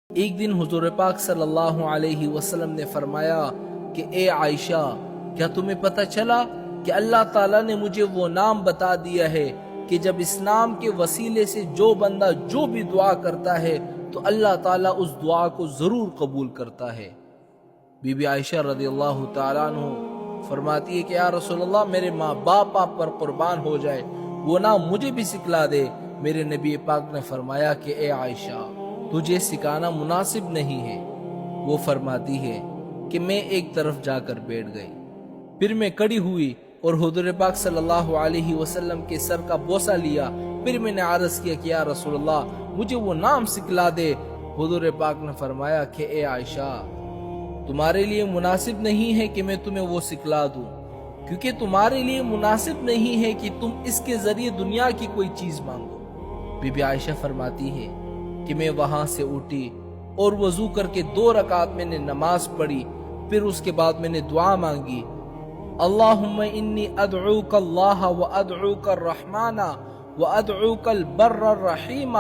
ایک دن حضور پاک صلی اللہ علیہ وسلم نے فرمایا کہ اے عائشہ، کیا تمہیں پتہ چلا کہ اللہ تعالیٰ نے مجھے وہ نام بتا دیا ہے کہ جب اس نام کے وسیلے سے جو بندہ جو بھی دعا کرتا ہے تو اللہ تعالیٰ اس دعا کو ضرور قبول کرتا ہے۔ بی بی عائشہ رضی اللہ تعالیٰ عنہ فرماتی ہے کہ یا رسول اللہ، میرے ماں باپ آپ پر قربان ہو جائے، وہ نام مجھے بھی سکھلا دے۔ میرے نبی پاک نے فرمایا کہ اے عائشہ، تجھے سکھانا مناسب نہیں ہے۔ وہ فرماتی ہے کہ میں ایک طرف جا کر بیٹھ گئی، پھر میں کھڑی ہوئی اور حضور پاک صلی اللہ علیہ وسلم کے سر کا بوسہ لیا۔ پھر میں نے عرض کیا کہ یا رسول اللہ، مجھے وہ نام سکھلا دے۔ حضور پاک نے فرمایا کہ اے عائشہ، تمہارے لیے مناسب نہیں ہے کہ میں تمہیں وہ سکھلا دوں، کیونکہ تمہارے لیے مناسب نہیں ہے کہ تم اس کے ذریعے دنیا کی کوئی چیز مانگو۔ بی بی عائشہ فرماتی ہے کہ میں وہاں سے اٹھی اور وضو کر کے 2 رکعت میں نے نماز پڑھی، پھر اس کے بعد میں نے دعا مانگی، اللہم انی ادعوک اللہ وادعوک الرحمن وادعوک البر الرحیم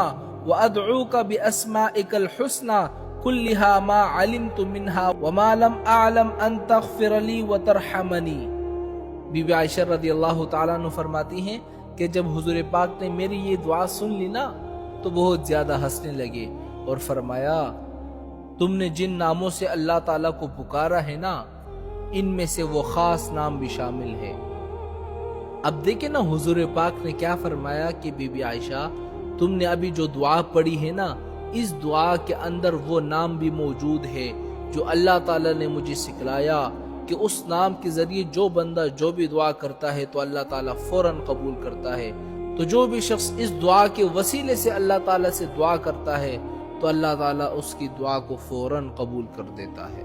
وادعوک باسمائک الحسنى کلها ما علمت منها وما لم اعلم ان تغفر لی وترحمنی۔ بی بی عائشہ رضی اللہ تعالیٰ عنہ فرماتی ہیں کہ جب حضور پاک نے میری یہ دعا سن لی نا تو بہت زیادہ ہنسنے لگے اور فرمایا، تم نے جن ناموں سے اللہ تعالیٰ کو پکارا ہے نا، ان میں سے وہ خاص نام بھی شامل ہے۔ اب دیکھیں نا حضور پاک نے کیا فرمایا کہ بی بی عائشہ، تم نے ابھی جو دعا پڑھی ہے نا، اس دعا کے اندر وہ نام بھی موجود ہے جو اللہ تعالیٰ نے مجھے سکھلایا کہ اس نام کے ذریعے جو بندہ جو بھی دعا کرتا ہے تو اللہ تعالیٰ فوراً قبول کرتا ہے۔ تو جو بھی شخص اس دعا کے وسیلے سے اللہ تعالیٰ سے دعا کرتا ہے تو اللہ تعالیٰ اس کی دعا کو فوراً قبول کر دیتا ہے۔